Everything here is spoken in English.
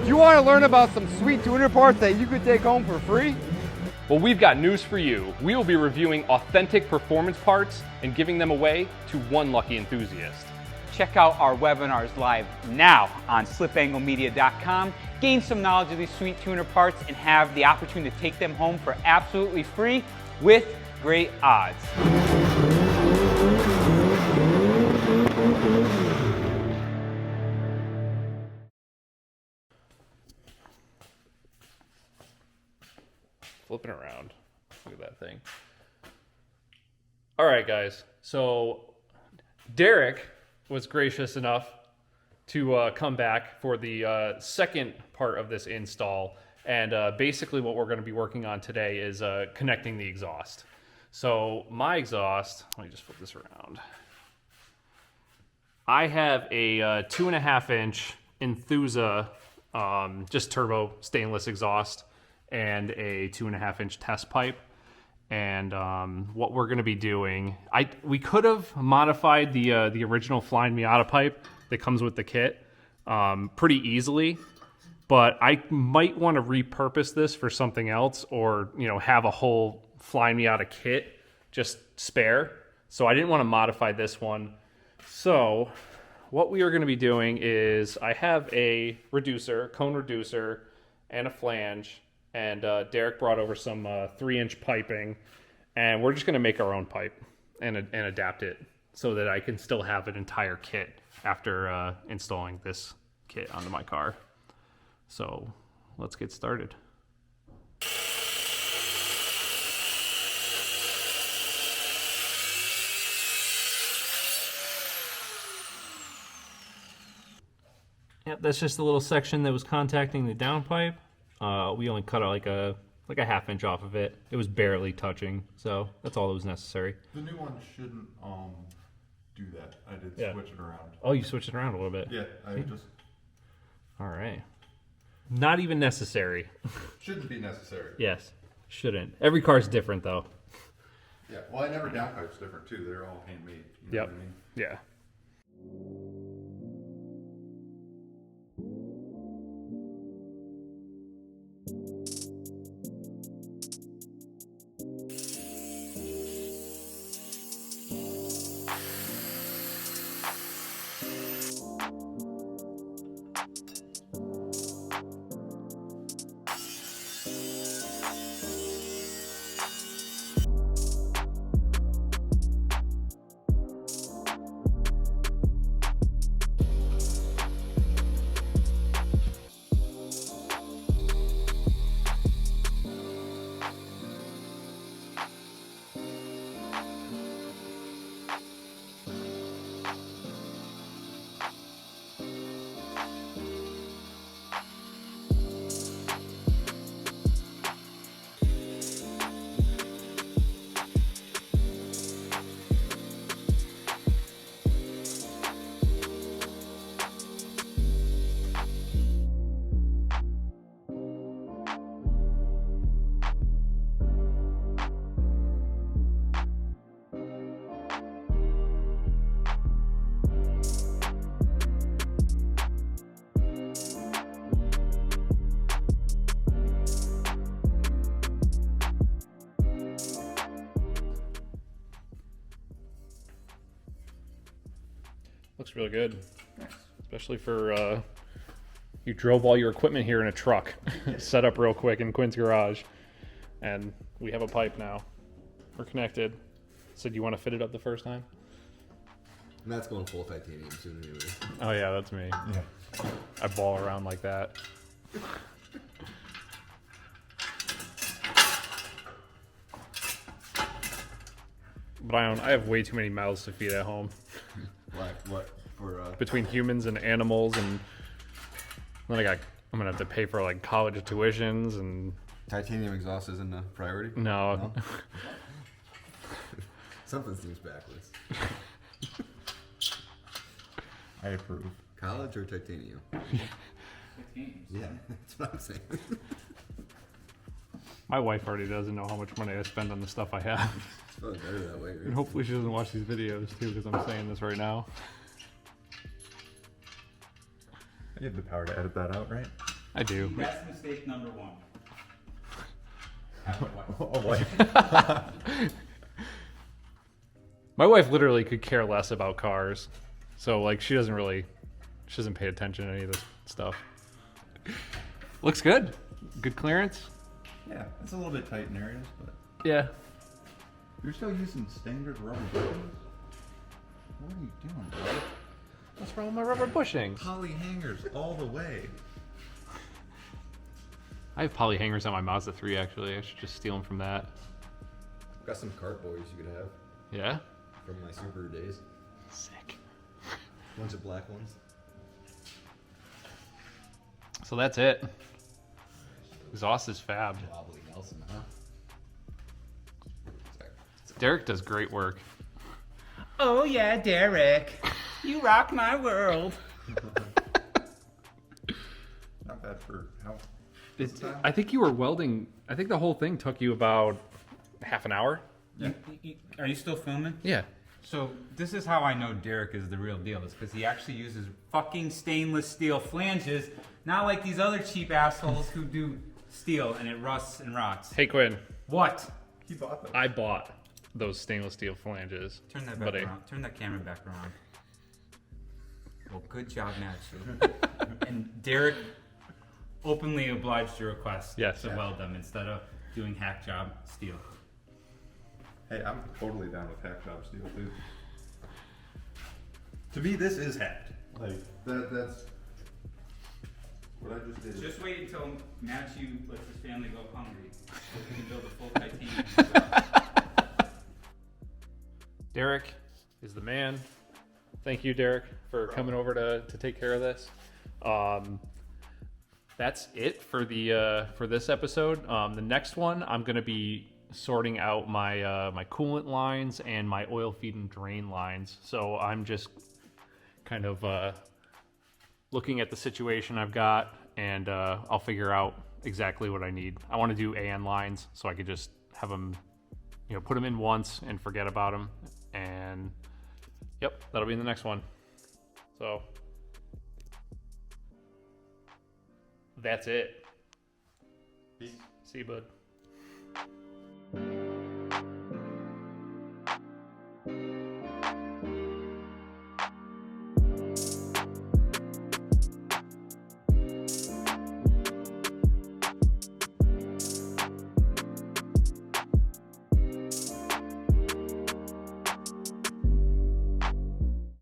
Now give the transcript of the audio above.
Do you want to learn about some sweet tuner parts that you could take home for free? Well, we've got news for you. We will be reviewing authentic performance parts and giving them away to one lucky enthusiast. Check out our webinars live now on slipanglemedia.com. Gain some knowledge of these sweet tuner parts and have the opportunity to take them home for absolutely free with great odds. Flipping around. Look at that thing. All right, guys. So Derek was gracious enough to come back for the second part of this install. And basically what we're going to be working on today is connecting the exhaust. So my exhaust, let me just flip this around. I have a 2.5 inch Enthusa just turbo stainless exhaust and a 2.5 inch test pipe. And what we're going to be doing, we could have modified the original Flying Miata pipe that comes with the kit pretty easily, but I might want to repurpose this for something else, or have a whole Flying Miata kit just spare. So I didn't want to modify this one. So what we are going to be doing is I have a reducer, cone reducer, and a flange. And Derek brought over some 3-inch piping, and we're just going to make our own pipe and adapt it so that I can still have an entire kit after installing this kit onto my car. So let's get started. Yep, that's just a little section that was contacting the downpipe. We only cut out like a 1/2 inch off of it. It was barely touching, so that's all that was necessary. The new one shouldn't do that. I did switch it around. Oh, you switched it around a little bit. Yeah, I just... All right. Not even necessary. Shouldn't be necessary. Yes, shouldn't. Every car's different though. Yeah, well, I never downpipe's different too. They're all handmade. You know what I mean? Yeah. Looks really good. Nice. Especially for you drove all your equipment here in a truck, set up real quick in Quinn's garage, and we have a pipe now. We're connected. So do you want to fit it up the first time? And that's going full titanium soon anyway. Oh yeah, that's me. Yeah. I ball around like that. But I have way too many mouths to feed at home. What for? Between humans and animals, and then I'm gonna have to pay for like college tuitions and. Titanium exhaust isn't a priority? No. Something seems backwards. I approve. College or titanium? Yeah, that's what I'm saying. My wife already doesn't know how much money I spend on the stuff I have. It's probably better that way, right? And hopefully she doesn't watch these videos too, because I'm saying this right now. You have the power to edit that out, right? I do. That's mistake number one. Oh boy. My wife literally could care less about cars. So, like, she doesn't pay attention to any of this stuff. Looks good. Good clearance. Yeah, it's a little bit tight in areas, but Yeah. you're still using standard rubber bushings? What are you doing, bro? What's wrong with my rubber bushings? Poly hangers all the way. I have poly hangers on my Mazda 3, actually. I should just steal them from that. Got some cart boys you could have Yeah? from my Subaru days. Sick. Bunch of black ones. So that's it. Exhaust is fab. Wobbly Nelson, huh? Sorry. Derek does great work. Oh yeah, Derek. You rock my world. Not bad for how? I think you were welding. I think the whole thing took you about half an hour. Are you still filming? Yeah. So this is how I know Derek is the real deal. It's because he actually uses fucking stainless steel flanges, not like these other cheap assholes who do steel and it rusts and rots. Hey, Quinn. What? He bought them. I bought those stainless steel flanges. Turn that back buddy. around. Turn that camera back around. Well, good job, Natsu. And Derek openly obliged your request Yes. to weld them instead of doing hack job steel. Hey, I'm totally down with hack job steel too. To me, this is hacked. Like that's what I just did. Just wait until Natsu lets his family go hungry so we can build a full titanium. Derek is the man. Thank you, Derek, for coming over to take care of this. That's it for the for this episode. The next one, I'm gonna be sorting out my my coolant lines and my oil feed and drain lines. So I'm just kind of looking at the situation I've got, and I'll figure out exactly what I need. I want to do AN lines so I could just have them, you know, put them in once and forget about them. And yep, that'll be in the next one. So that's it. Peace. See you, bud.